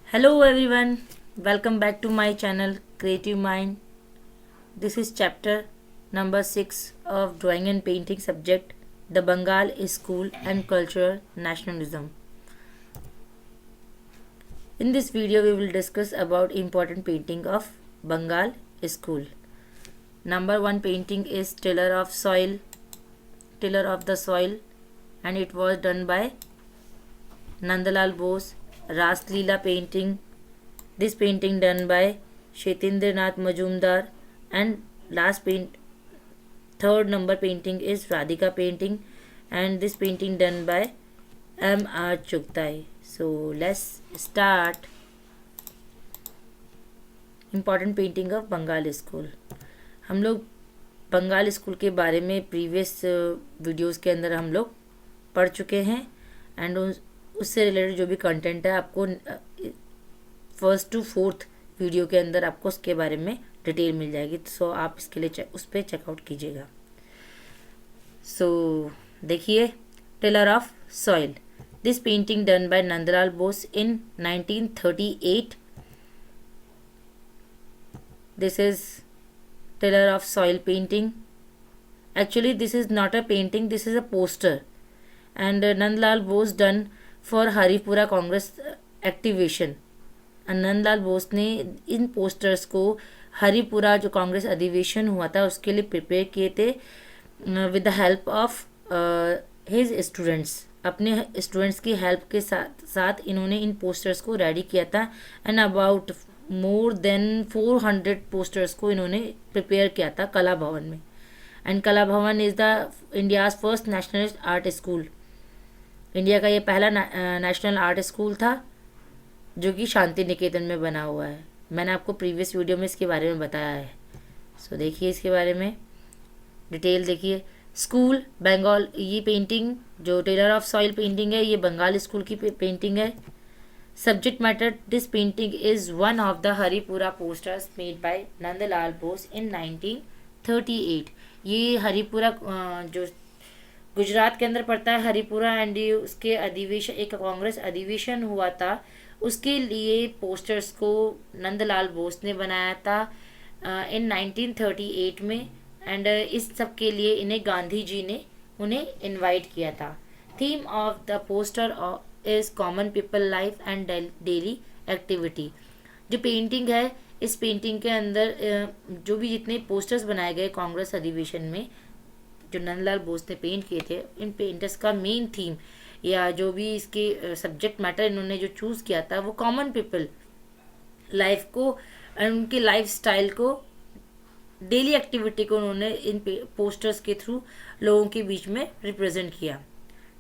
Hello everyone, welcome back to my channel Creative Mind. This is chapter number 6 of Drawing and Painting subject, The Bengal School and Cultural Nationalism. In this video we will discuss about important painting of Bengal School. Number 1 painting is Tiller of the Soil, and it was done by Nandalal Bose. Ras Leela painting. This painting done by Shetendranath Majumdar, and third number painting is Radhika painting, and this painting done by M.R. Chugtai. So let's start. Important painting of Bengal school. हम लोग Bengal school के बारे में previous videos के अंदर हम लोग पढ़ चुके हैं, एंड उससे रिलेटेड जो भी कंटेंट है आपको फर्स्ट टू फोर्थ वीडियो के अंदर आपको उसके बारे में डिटेल मिल जाएगी. सो आप इसके लिए उस पर चेकआउट कीजिएगा. सो देखिए, tiller of soil. This painting done by Nandlal Bose in 1938. This is tiller of soil painting. Actually this is not a painting, this is a poster, and Nandlal Bose done for Haripura Congress activation. Nandlal Bose ने इन posters को हरिपुरा जो कांग्रेस अधिवेशन हुआ था उसके लिए prepare किए थे with the help of his students. अपने स्टूडेंट्स की हेल्प के साथ इन्होंने इन पोस्टर्स को रेडी किया था, and about more than 400 posters को इन्होंने प्रिपेयर किया था कला भवन में. एंड कला भवन is the India's first nationalist art school. India का ये पहला नेशनल आर्ट स्कूल था जो कि शांति निकेतन में बना हुआ है. मैंने आपको प्रीवियस वीडियो में इसके बारे में बताया है. सो देखिए इसके बारे में डिटेल देखिए. स्कूल बंगाल. ये पेंटिंग जो टेलर ऑफ सॉइल पेंटिंग है ये बंगाल स्कूल की पेंटिंग है. Subject matter. This painting is one of the Haripura posters made by Nandlal Bose in 1938. ये हरिपुरा जो गुजरात के अंदर पड़ता है हरिपुरा, एंड उसके अधिवेशन, एक कांग्रेस अधिवेशन हुआ था, उसके लिए पोस्टर्स को नंदलाल बोस ने बनाया था इन 1938 में. एंड इस सब के लिए इन्हें गांधी जी ने उन्हें इनवाइट किया था. Theme of the poster is common people life and daily activity. जो पेंटिंग है, इस पेंटिंग के अंदर जो भी जितने पोस्टर्स बनाए गए कांग्रेस अधिवेशन में जो नंदलाल बोस ने पेंट किए थे, इन पेंटर्स का मेन थीम या जो भी इसके सब्जेक्ट मैटर इन्होंने जो चूज़ किया था वो कॉमन पीपल लाइफ को, उनके लाइफ स्टाइल को, डेली एक्टिविटी को उन्होंने इन पोस्टर्स के थ्रू लोगों के बीच में रिप्रेजेंट किया.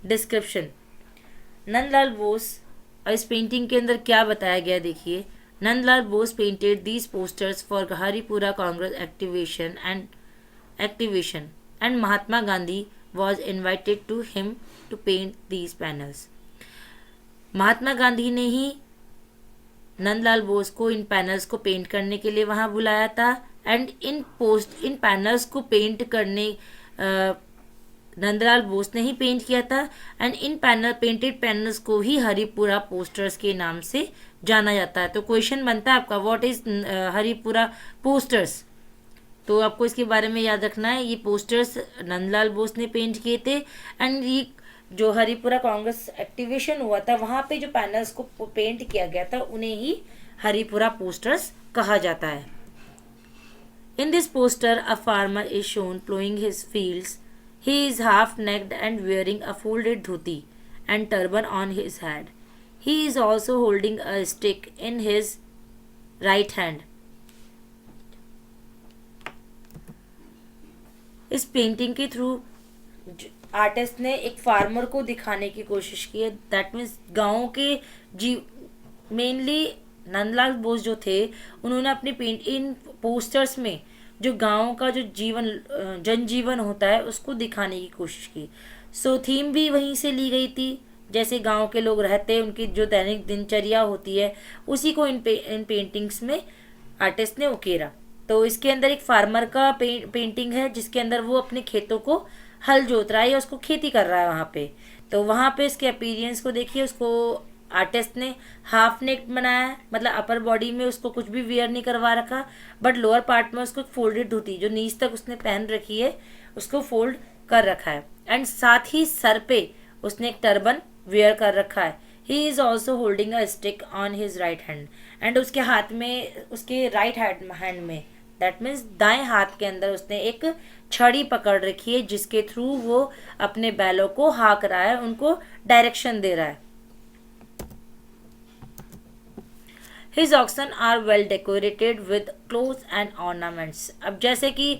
डिस्क्रिप्शन. नंदलाल बोस. और इस पेंटिंग के अंदर क्या बताया गया देखिए. Nandlal Bose painted these posters for Haripura Congress activation and Mahatma Gandhi was invited to him to paint these panels. Mahatma Gandhi ने ही नंदलाल बोस को इन पैनल्स को पेंट करने के लिए वहाँ बुलाया था, एंड इन पैनल्स को पेंट करने नंदलाल बोस ने ही पेंट किया था, एंड इन पेंटेड पैनल्स को ही हरिपुरा पोस्टर्स के नाम से जाना जाता है. तो क्वेश्चन बनता है आपका, व्हाट इज हरिपुरा पोस्टर्स. तो आपको इसके बारे में याद रखना है, ये पोस्टर्स नंदलाल बोस ने पेंट किए थे, एंड ये जो हरिपुरा कांग्रेस एक्टिवेशन हुआ था वहाँ पे जो पैनल्स को पेंट किया गया था उन्हें ही हरिपुरा पोस्टर्स कहा जाता है. In this poster a farmer is shown ploughing his fields. He is half naked and wearing a folded dhoti and turban on his head. He is also holding a stick in his right hand. इस painting के through artist ने एक farmer को दिखाने की कोशिश की है. दैट मीन्स गाँव के मेनली नंदलाल बोस जो थे उन्होंने अपने इन पोस्टर्स में जो गाँव का जो जनजीवन होता है उसको दिखाने की कोशिश की. सो थीम भी वहीं से ली गई थी. जैसे गांव के लोग रहते हैं, उनकी जो दैनिक दिनचर्या होती है उसी को इन पेंटिंग्स में आर्टिस्ट ने उकेरा. तो इसके अंदर एक फार्मर का पेंटिंग है जिसके अंदर वो अपने खेतों को हल जोत रहा है या उसको खेती कर रहा है वहाँ पे. तो वहाँ पे इसके अपीरियंस को देखिए, उसको आर्टिस्ट ने हाफ नेक बनाया है, मतलब अपर बॉडी में उसको कुछ भी वेयर नहीं करवा रखा, बट लोअर पार्ट में उसको फोल्डेड धोती जो नीच तक उसने पहन रखी है उसको फोल्ड कर रखा है। एंड साथ ही सर पे उसने एक टर्बन वेयर कर रखा है। ही is also holding a stick on his right hand, and उसके हाथ में, उसके राइट हैंड में, दैट मीन्स दाएं हाथ के अंदर उसने एक छड़ी पकड़ रखी है जिसके थ्रू वो अपने बैलों को हाँक रहा है, उनको डायरेक्शन दे रहा है। His oxen are well decorated with clothes and ornaments। अब जैसे कि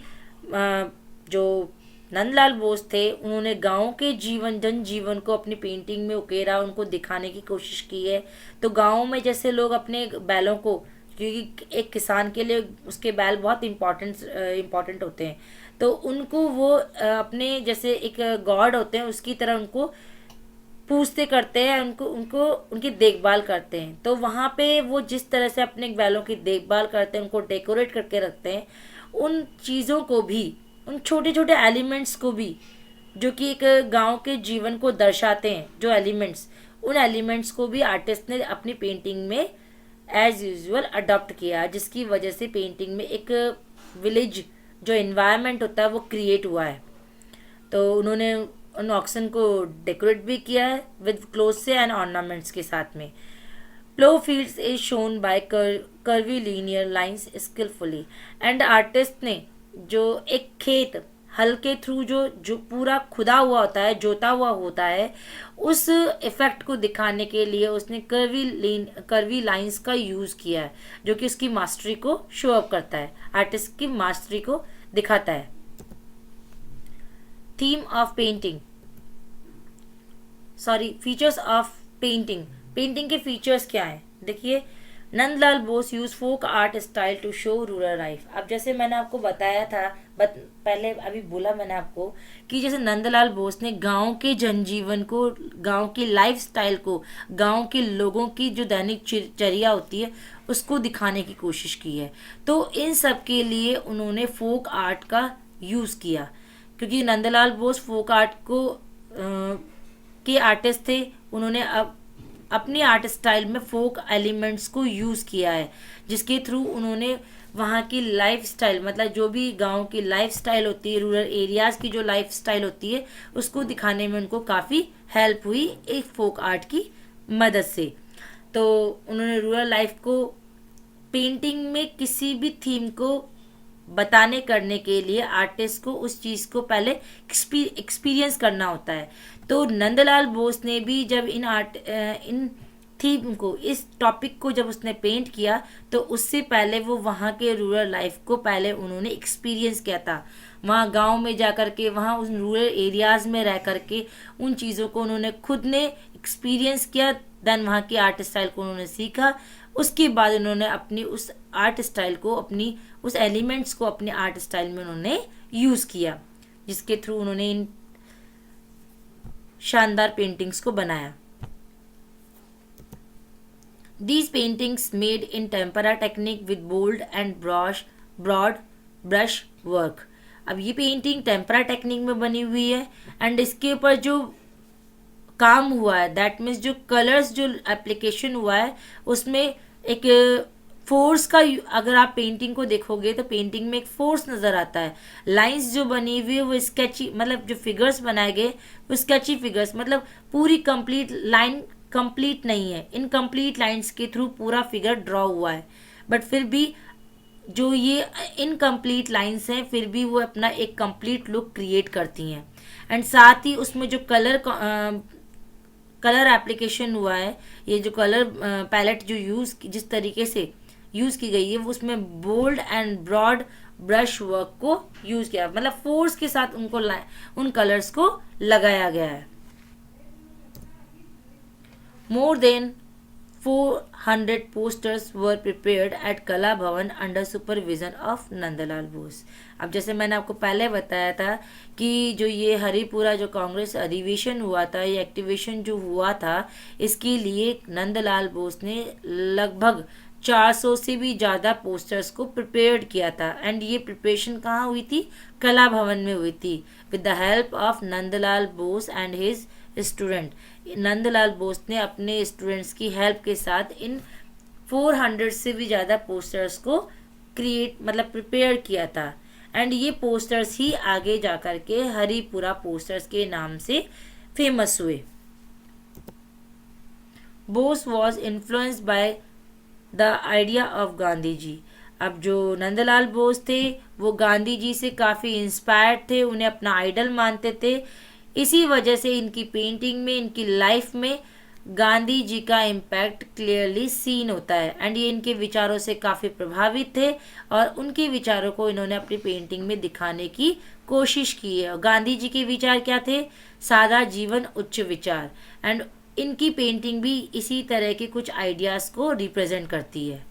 जो नंदलाल बोस थे उन्होंने गांव के जन जीवन को अपनी पेंटिंग में उकेरा, उनको दिखाने की कोशिश की है। तो गांव में जैसे लोग अपने बैलों को, क्योंकि एक किसान के लिए उसके बैल बहुत इम्पोर्टेंट होते हैं, तो उनको वो अपने जैसे एक गॉड होते हैं उसकी तरह उनको पूछते करते हैं, उनको उनको उनकी देखभाल करते हैं। तो वहाँ पे वो जिस तरह से अपने बैलों की देखभाल करते हैं, उनको डेकोरेट करके रखते हैं, उन चीज़ों को भी, उन छोटे छोटे एलिमेंट्स को भी जो कि एक गांव के जीवन को दर्शाते हैं, जो एलिमेंट्स, उन एलिमेंट्स को भी आर्टिस्ट ने अपनी पेंटिंग में एज यूजुअल अडॉप्ट किया, जिसकी वजह से पेंटिंग में एक विलेज जो इन्वायरमेंट होता है वो क्रिएट हुआ है। तो उन्होंने उन ऑक्सन को डेकोरेट भी किया है विद क्लोथ से एंड ऑर्नामेंट्स के साथ में। Plough fields is shown by curvy linear lines skilfully, and artist ने जो एक खेत हल के थ्रू जो पूरा खुदा हुआ होता है, जोता हुआ होता है, उस इफेक्ट को दिखाने के लिए उसने कर्वी लाइंस का यूज किया है, जो कि उसकी मास्टरी को शो अप करता है, आर्टिस्ट की मास्टरी को दिखाता है। Theme of painting, sorry features of painting. Painting के फीचर्स क्या हैं? देखिए, Nandlal Bose use folk art style to show rural life. अब जैसे मैंने आपको बताया था, पहले अभी बोला मैंने आपको कि जैसे नंदलाल बोस ने गांव के जनजीवन को, गांव की लाइफ स्टाइल को, गांव के लोगों की जो दैनिक चर्या होती है उसको दिखाने की कोशिश की है। तो इन सब के लिए उन्होंने फोक आर्ट का यूज किया, क्योंकि नंदलाल बोस फोक आर्ट को के आर्टिस्ट थे। उन्होंने अब अपनी आर्ट स्टाइल में फोक एलिमेंट्स को यूज़ किया है, जिसके थ्रू उन्होंने वहाँ की लाइफ स्टाइल, मतलब जो भी गांव की लाइफ स्टाइल होती है, रूरल एरियाज़ की जो लाइफ स्टाइल होती है, उसको दिखाने में उनको काफ़ी हेल्प हुई एक फोक आर्ट की मदद से। तो उन्होंने रूरल लाइफ को पेंटिंग में किसी भी थीम को बताने करने के लिए आर्टिस्ट को उस चीज़ को पहले एक्सपीरियंस करना होता है। तो नंदलाल बोस ने भी जब इन थीम को, इस टॉपिक को जब उसने पेंट किया, तो उससे पहले वो वहाँ के रूरल लाइफ को पहले उन्होंने एक्सपीरियंस किया था। वहाँ गांव में जा कर के, वहाँ उस रूरल एरियाज़ में रह कर के उन चीज़ों को उन्होंने खुद ने एक्सपीरियंस किया, देन वहाँ की आर्ट स्टाइल को उन्होंने सीखा। उसके बाद उन्होंने अपनी उस आर्ट स्टाइल को, अपनी उस एलिमेंट्स को अपने आर्ट स्टाइल में उन्होंने यूज़ किया, जिसके थ्रू उन्होंने इन शानदार पेंटिंग्स को बनाया। These paintings made in tempera technique with bold and broad brush work। अब ये पेंटिंग टेम्परा टेक्निक में बनी हुई है, एंड इसके ऊपर जो काम हुआ है, दैट मीन्स जो कलर्स, जो एप्लीकेशन हुआ है, उसमें एक फोर्स का, अगर आप पेंटिंग को देखोगे तो पेंटिंग में एक फोर्स नज़र आता है। लाइंस जो बनी हुई है वो स्केची, मतलब जो फिगर्स बनाए गए वो स्केची फिगर्स, मतलब पूरी कंप्लीट लाइन कंप्लीट नहीं है, इनकम्प्लीट लाइंस के थ्रू पूरा फिगर ड्रॉ हुआ है, बट फिर भी जो ये इनकम्प्लीट लाइंस हैं फिर भी वो अपना एक कंप्लीट लुक क्रिएट करती हैं। एंड साथ ही उसमें जो कलर एप्लीकेशन हुआ है, ये जो कलर पैलेट जो जिस तरीके से यूज़ की गई है, वो उसमें bold and broad brush work को यूज़ किया, मतलब फोर्स के साथ उन कलर्स को लगाया गया है। More than 400 posters were prepared at कला भवन under supervision of Nandlal Bose. अब जैसे मैंने आपको पहले बताया था कि जो ये हरिपुरा जो कांग्रेस अधिवेशन हुआ था, ये एक्टिवेशन जो हुआ था, इसके लिए नंदलाल बोस ने लगभग 400 से भी ज़्यादा पोस्टर्स को प्रिपेयर किया था। एंड ये प्रिपरेशन कहाँ हुई थी? कला भवन में हुई थी, with the help of Nandlal Bose and his student. Nandlal Bose ने अपने स्टूडेंट्स की हेल्प के साथ इन 400 से भी ज़्यादा पोस्टर्स को क्रिएट मतलब प्रिपेयर किया था। एंड ये पोस्टर्स ही आगे जा कर के हरिपुरा पोस्टर्स के नाम से फेमस हुए। Bose was influenced by the idea of Gandhi ji. अब जो नंदलाल बोस थे वो गांधी जी से काफ़ी इंस्पायर्ड थे, उन्हें अपना आइडल मानते थे। इसी वजह से इनकी पेंटिंग में, इनकी लाइफ में गांधी जी का इम्पैक्ट क्लियरली सीन होता है। एंड ये इनके विचारों से काफ़ी प्रभावित थे और उनके विचारों को इन्होंने अपनी पेंटिंग में दिखाने की कोशिश की है। और गांधी जी के विचार क्या थे? सादा जीवन उच्च विचार। एंड इनकी पेंटिंग भी इसी तरह के कुछ आइडियाज़ को रिप्रेजेंट करती है।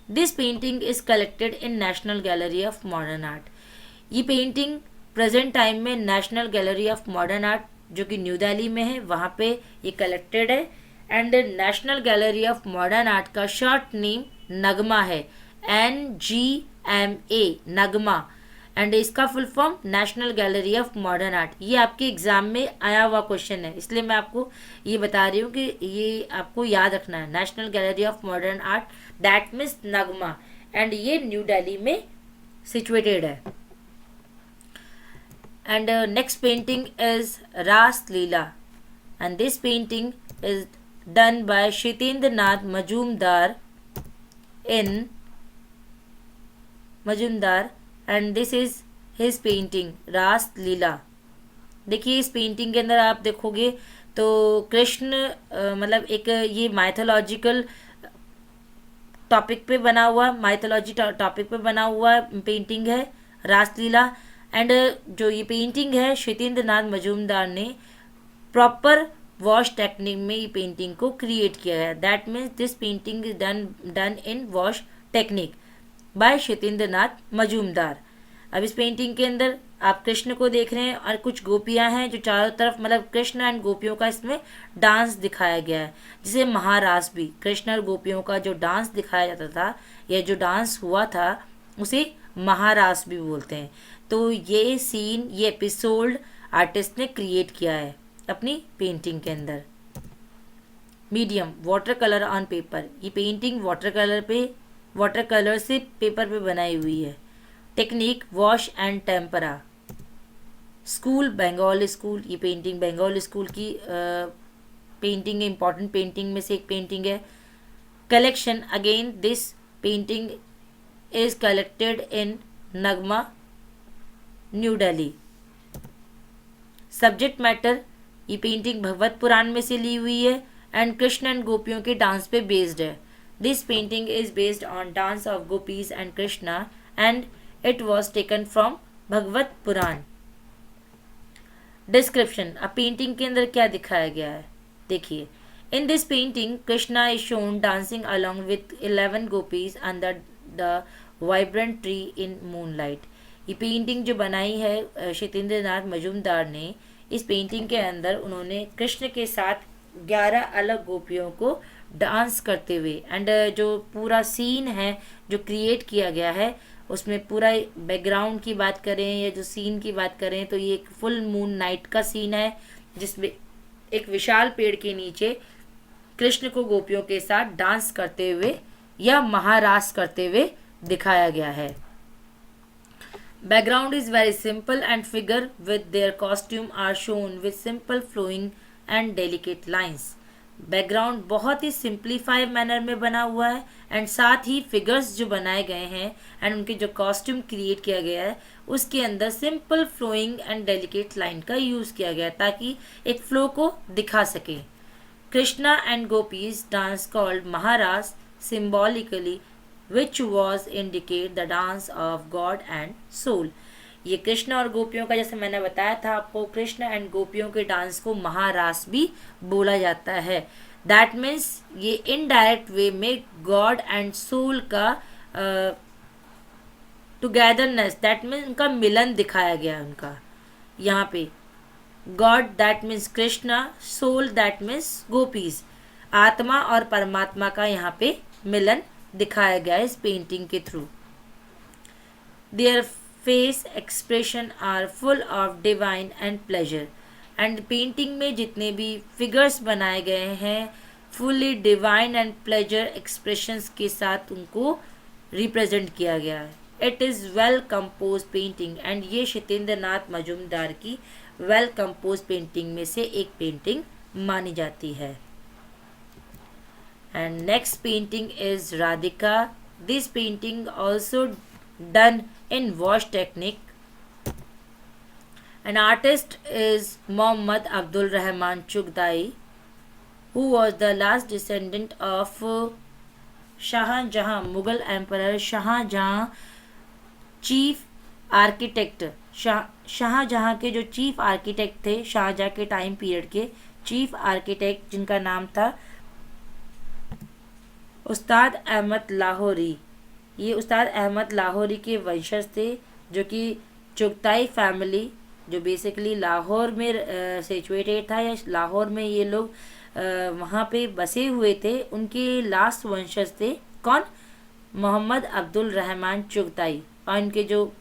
This painting is collected in national gallery of modern art. ये पेंटिंग प्रेजेंट टाइम में national gallery of modern art जो कि न्यू दिल्ली में है वहाँ पे ये कलेक्टेड है। And national gallery of modern art का शॉर्ट नेम नगमा है, NGMA, नगमा। एंड इसका full form national gallery of modern art. ये आपके एग्जाम में आया हुआ क्वेश्चन है, इसलिए मैं आपको ये बता रही हूँ कि ये आपको याद रखना है। National gallery of modern art, that means Nagma. And ये न्यू दिल्ली में सिचुएटेड है। And next painting is Ras Leela, and this painting is done by Shitendranath Majumdar, and this is his painting Ras Leela। देखिए इस painting के अंदर आप देखोगे तो कृष्ण मतलब एक ये माइथोलॉजिकल टॉपिक पे बना हुआ, माइथोलॉजी टॉपिक पे बना हुआ पेंटिंग है रासलीला। एंड जो ये पेंटिंग है शितेंद्रनाथ मजूमदार ने प्रॉपर वॉश टेक्निक में ये पेंटिंग को क्रिएट किया है। That means this painting is done in wash technique by Kshitindranath Majumdar. अब इस पेंटिंग के अंदर आप कृष्ण को देख रहे हैं और कुछ गोपियां हैं जो चारों तरफ, मतलब कृष्ण एंड गोपियों का इसमें डांस दिखाया गया है, जिसे महारास भी, कृष्ण और गोपियों का जो डांस दिखाया जाता था या जो डांस हुआ था उसे महारास भी बोलते हैं। तो ये सीन, ये एपिसोड आर्टिस्ट ने क्रिएट किया है अपनी पेंटिंग के अंदर। Medium water colour on paper. ये पेंटिंग वाटर कलर से पेपर पे बनाई हुई है। Technique wash and tempera. School Bengal school. ये पेंटिंग बंगाल स्कूल की पेंटिंग है, इम्पॉर्टेंट पेंटिंग में से एक पेंटिंग है। Collection, again this painting is collected in NGMA, New Delhi. Subject matter, ये पेंटिंग भगवत पुराण में से ली हुई है एंड कृष्ण एंड गोपियों के डांस पे बेस्ड है। This painting is based on dance of gopis and Krishna and it was taken from Bhagavat Purana. Description, अब पेंटिंग के अंदर क्या दिखाया गया है देखिए। In this painting Krishna is shown dancing along with 11 gopis under the vibrant tree in moonlight. ये पेंटिंग जो बनाई है शितेंद्रनाथ मजूमदार ने, इस पेंटिंग के अंदर उन्होंने कृष्ण के साथ 11 अलग गोपियों को डांस करते हुए, एंड जो पूरा सीन है जो क्रिएट किया गया है उसमें पूरा बैकग्राउंड की बात करें या जो सीन की बात करें तो ये एक फुल मून नाइट का सीन है, जिसमें एक विशाल पेड़ के नीचे कृष्ण को गोपियों के साथ डांस करते हुए या महारास करते हुए दिखाया गया है। Background is very simple and figure with their costume are shown with simple flowing and delicate lines। Background बहुत ही सिंप्लीफाई मैनर में बना हुआ है एंड साथ ही फिगर्स जो बनाए गए हैं एंड उनके जो कॉस्ट्यूम क्रिएट किया गया है उसके अंदर simple flowing and delicate line का यूज़ किया गया है ताकि एक फ्लो को दिखा सके। Krishna and gopis dance called Maharas symbolically which was indicate the dance of God and soul। ये कृष्ण और गोपियों का, जैसे मैंने बताया था आपको, कृष्ण एंड गोपियों के डांस को महारास भी बोला जाता है। दैट मीन्स ये इनडायरेक्ट वे में गॉड एंड सोल का टुगेदरनेस, दैट मीन्स उनका मिलन दिखाया गया उनका यहाँ पे। God that means Krishna, soul that means gopis, आत्मा और परमात्मा का यहाँ पे मिलन दिखाया गया इस पेंटिंग के through. Their face expression are full of divine and pleasure. And painting में जितने भी फिगर्स बनाए गए हैं fully divine and pleasure expressions के साथ उनको रिप्रेजेंट किया गया है. It is well compose painting and ये शितेंद्र नाथ मजूमदार की वेल कंपोज पेंटिंग में से एक पेंटिंग मानी जाती है. And next painting is Radhika. This painting also done in wash technique. An artist is Mohammad Abdul Rahman Chughdai, who was the last descendant of Shahjahan, Mughal Emperor Shahjahan, chief architect. Shahjahan के जो chief architect थे, शाहजहां के time period के chief architect, जिनका नाम था उस्ताद अहमद लाहौरी. ये उस्ताद अहमद लाहौरी के वंशज थे, जो कि चुगताई फैमिली, जो बेसिकली लाहौर में सिचुएटेड था, या लाहौर में ये लोग वहाँ पे बसे हुए थे, उनके लास्ट वंशज थे. कौन? मोहम्मद अब्दुल रहमान चुगताई. और इनके जो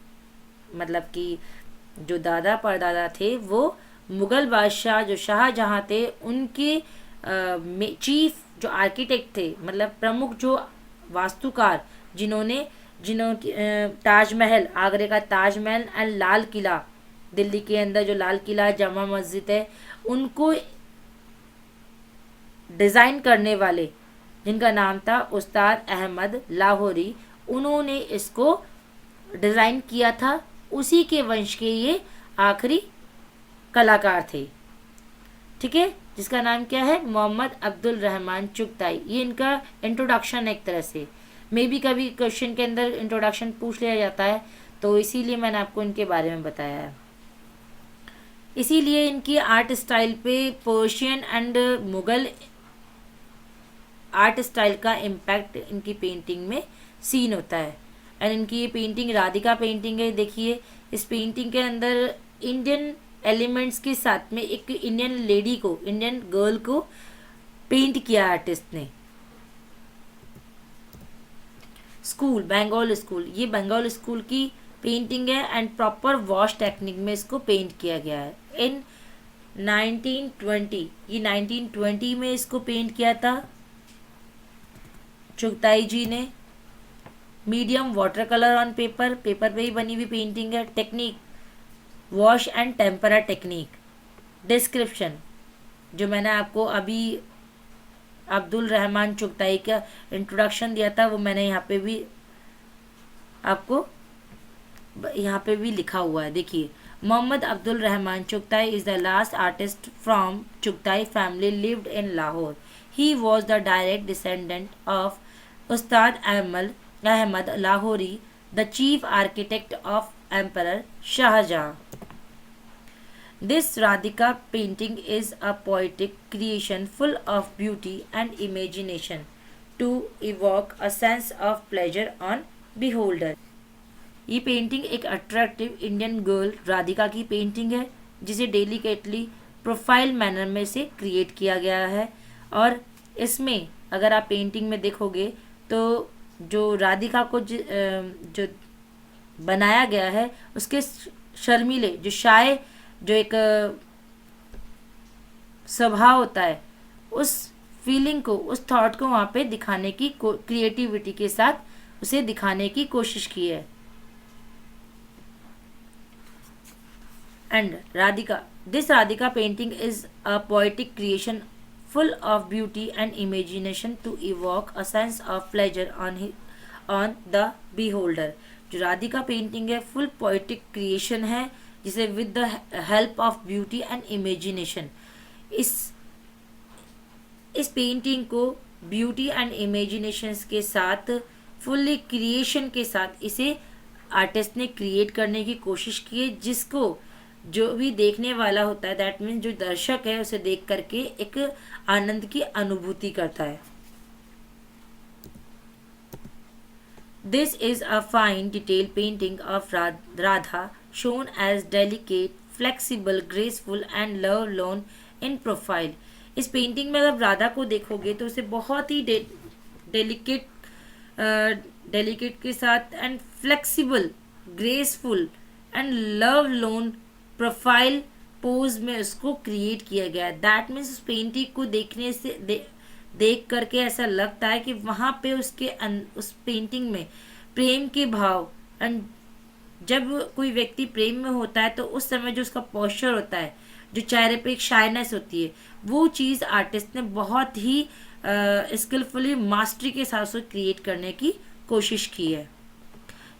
मतलब कि जो दादा परदादा थे वो मुग़ल बादशाह जो शाहजहां थे उनके चीफ जो आर्किटेक्ट थे, मतलब प्रमुख जो वास्तुकार, जिन्होंने ताजमहल, आगरे का ताजमहल एंड लाल किला, दिल्ली के अंदर जो लाल किला जामा मस्जिद है, उनको डिज़ाइन करने वाले, जिनका नाम था उस्ताद अहमद लाहौरी, उन्होंने इसको डिज़ाइन किया था. उसी के वंश के ये आखिरी कलाकार थे. ठीक है, जिसका नाम क्या है? मोहम्मद अब्दुल रहमान चुगताई. ये इनका इंट्रोडक्शन एक तरह से. मे भी कभी क्वेश्चन के अंदर इंट्रोडक्शन पूछ लिया जाता है, तो इसीलिए मैंने आपको इनके बारे में बताया है. इसीलिए इनकी आर्ट स्टाइल पे Persian and Mughal art style का इम्पैक्ट इनकी पेंटिंग में सीन होता है. एंड इनकी ये पेंटिंग राधिका पेंटिंग है. देखिए, इस पेंटिंग के अंदर इंडियन एलिमेंट्स के साथ में एक इंडियन लेडी को, इंडियन गर्ल को पेंट किया आर्टिस्ट ने. स्कूल, बंगाल स्कूल, ये बंगाल स्कूल की पेंटिंग है एंड प्रॉपर वॉश टेक्निक में इसको पेंट किया गया है. इन 1920, ये 1920 में इसको पेंट किया था चुगताई जी ने. Medium water colour on paper, paper पे ही बनी हुई पेंटिंग है. Technique wash and tempera technique. Description, जो मैंने आपको अभी अब्दुल रहमान चुगताई का इंट्रोडक्शन दिया था, वो मैंने यहाँ पे भी आपको यहाँ पे भी लिखा हुआ है. देखिए, Mohammad Abdul Rahman Chughtai is the last artist from Chughtai family lived in Lahore. He was the direct descendant of Ustad Ahmad Lahori, the chief architect of emperor Shah Jahan. This Radhika painting is a poetic creation full of beauty and imagination to evoke a sense of pleasure on beholder. ये painting एक attractive Indian girl Radhika की painting है, जिसे delicately profile manner में से create किया गया है. और इसमें अगर आप पेंटिंग में देखोगे तो जो राधिका को जो बनाया गया है, उसके शर्मीले, जो शाय, जो एक स्वभाव होता है, उस फीलिंग को, उस थॉट को वहाँ पे दिखाने की क्रिएटिविटी के साथ उसे दिखाने की कोशिश की है. And Radhika, this Radhika painting is a poetic creation full of beauty and imagination to evoke a sense of pleasure on the beholder. जो राधिका पेंटिंग है फुल पोएटिक क्रिएशन है, जिसे with the help of beauty and imagination, इस painting को beauty and imagination के साथ, fully creation के साथ इसे आर्टिस्ट ने क्रिएट करने की कोशिश की है, जिसको जो भी देखने वाला होता है, दैट मीन्स जो दर्शक है, उसे देख करके एक आनंद की अनुभूति करता है. This is a fine detail painting of Radha, shown as delicate, flexible, graceful and lovelorn in profile. इस पेंटिंग में अगर राधा को देखोगे तो उसे बहुत ही डेलिकेट के साथ and flexible, graceful and love loan profile pose में उसको क्रिएट किया गया है। दैट मीन्स उस पेंटिंग को देखने से देख करके ऐसा लगता है कि वहाँ पे उस पेंटिंग में प्रेम के भाव, एंड जब कोई व्यक्ति प्रेम में होता है तो उस समय जो उसका पोस्चर होता है, जो चेहरे पे एक शाइनेस होती है, वो चीज़ आर्टिस्ट ने बहुत ही स्किलफुली मास्टरी के साथ उसको क्रिएट करने की कोशिश की है।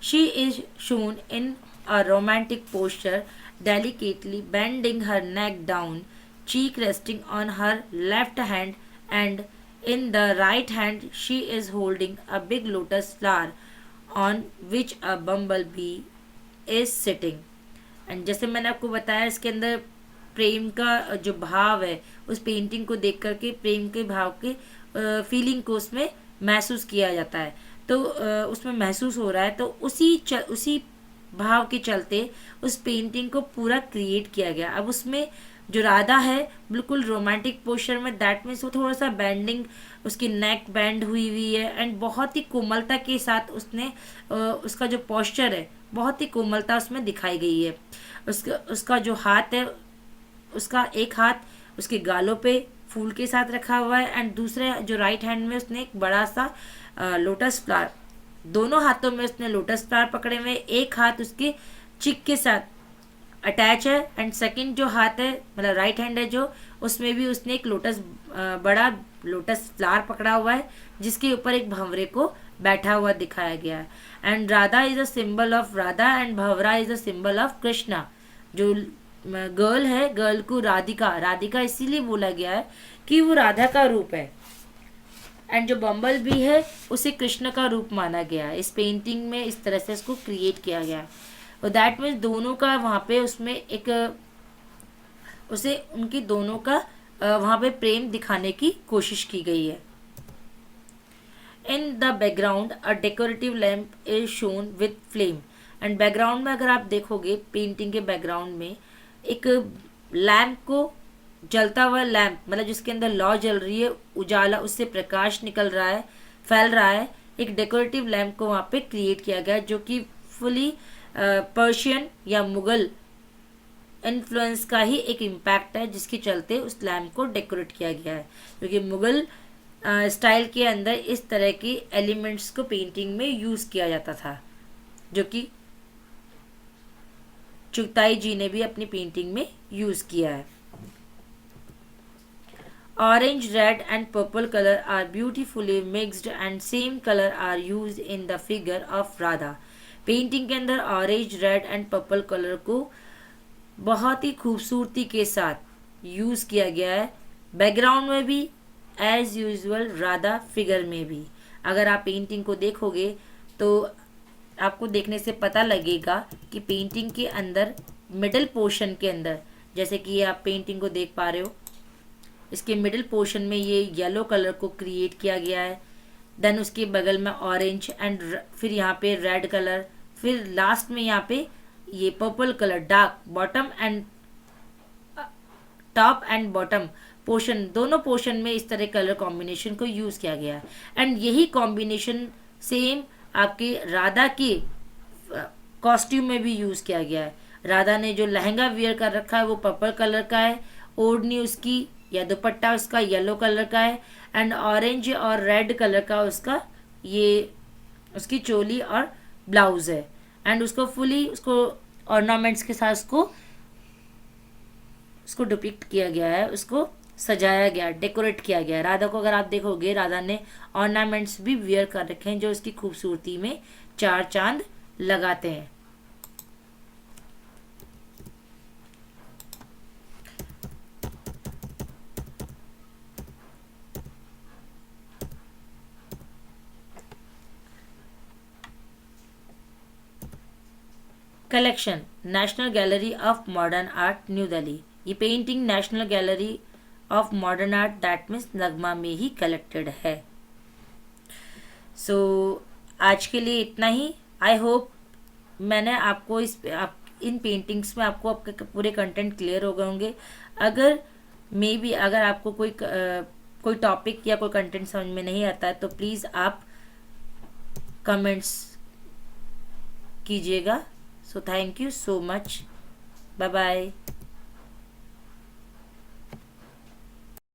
She is shown in a romantic posture, delicately bending her neck down, cheek resting on her left hand, and in the right hand she is holding a big lotus flower on which a bumblebee is sitting. And जैसे मैंने आपको बताया, इसके अंदर प्रेम का जो भाव है, उस पेंटिंग को देख करके प्रेम के भाव के फीलिंग को उसमें महसूस किया जाता है। तो उसमें महसूस हो रहा है, तो उसी भाव के चलते उस पेंटिंग को पूरा क्रिएट किया गया। अब उसमें जो राधा है बिल्कुल रोमांटिक पोस्चर में, दैट मीन्स वो थोड़ा सा बेंडिंग, उसकी नेक बेंड हुई है, एंड बहुत ही कोमलता के साथ उसका जो पोस्चर है बहुत ही कोमलता उसमें दिखाई गई है। उसका जो हाथ है, उसका एक हाथ उसके गालों पे फूल के साथ रखा हुआ है, एंड दूसरे जो राइट हैंड में उसने एक बड़ा सा लोटस फ्लावर, दोनों हाथों में उसने लोटस फ्लावर पकड़े हुए, एक हाथ उसके चिक के साथ अटैच है, एंड सेकंड जो हाथ है मतलब राइट हैंड है जो, उसमें भी उसने एक बड़ा लोटस फ्लावर पकड़ा हुआ है, जिसके ऊपर एक भंवरे को बैठा हुआ दिखाया गया है। And Radha is a symbol of Radha, and bhanwara is a symbol of Krishna. जो गर्ल है, गर्ल को राधिका इसीलिए बोला गया है कि वो राधा का रूप है, एंड जो बम्बल भी है उसे कृष्ण का रूप माना गया है। इस पेंटिंग में इस तरह से इसको क्रिएट किया गया है, और दैट मीन्स दोनों का वहाँ पे उसमें एक उनकी दोनों का वहाँ पे प्रेम दिखाने की कोशिश की गई है। In the background a decorative lamp is shown with flame, and background में अगर आप देखोगे पेंटिंग के बैकग्राउंड में एक लैम्प को, जलता हुआ लैम्प मतलब जिसके अंदर लौ जल रही है, उजाला, उससे प्रकाश निकल रहा है, फैल रहा है, एक डेकोरेटिव लैम्प को वहाँ पे क्रिएट किया गया, जो कि फुली पर्शियन या मुगल इन्फ्लुएंस का ही एक इम्पैक्ट है, जिसके चलते उस लैम्प को डेकोरेट किया गया है। क्योंकि मुगल स्टाइल के अंदर इस तरह के एलिमेंट्स को पेंटिंग में यूज़ किया जाता था, जो कि चुगताई जी ने भी अपनी पेंटिंग में यूज़ किया है। Orange, red and purple color are beautifully mixed and same color are used in the figure of Radha. Painting के अंदर orange, red and purple colour को बहुत ही खूबसूरती के साथ यूज़ किया गया है, बैकग्राउंड में भी एज यूजुअल, राधा फिगर में भी। अगर आप पेंटिंग को देखोगे तो आपको देखने से पता लगेगा कि पेंटिंग के अंदर मिडल पोर्शन के अंदर, जैसे कि ये आप पेंटिंग को देख पा रहे हो, इसके मिडिल पोर्शन में ये येलो कलर को क्रिएट किया गया है, देन उसके बगल में ऑरेंज, एंड फिर यहाँ पे रेड कलर, फिर लास्ट में यहाँ पे ये purple colour, dark bottom and top and bottom portion, दोनों पोर्शन में इस तरह कलर कॉम्बिनेशन को यूज़ किया गया है। एंड यही कॉम्बिनेशन सेम आपके राधा के कॉस्ट्यूम में भी यूज़ किया गया है। राधा ने जो लहंगा वियर कर रखा है वो पर्पल कलर का है, ओढ़नी उसकी या दुपट्टा उसका येलो कलर का है, एंड ऑरेंज और रेड कलर का उसकी चोली और ब्लाउज है, एंड उसको फुली उसको ऑर्नामेंट्स के साथ उसको डिपिक्ट किया गया है, उसको सजाया गया, डेकोरेट किया गया है। राधा को अगर आप देखोगे, राधा ने ऑर्नामेंट्स भी वियर कर रखे हैं जो उसकी खूबसूरती में चार चांद लगाते हैं। Collection, national gallery of modern art, new Delhi. ये painting national gallery of modern art, that means NGMA में ही कलेक्टेड है। सो आज के लिए इतना ही। आई होप मैंने आपको इन पेंटिंग्स में आपको आपके पूरे कंटेंट क्लियर हो गए होंगे। अगर अगर आपको कोई टॉपिक या कोई कंटेंट समझ में नहीं आता है तो प्लीज़ आप कमेंट्स कीजिएगा। So thank you so much. Bye bye.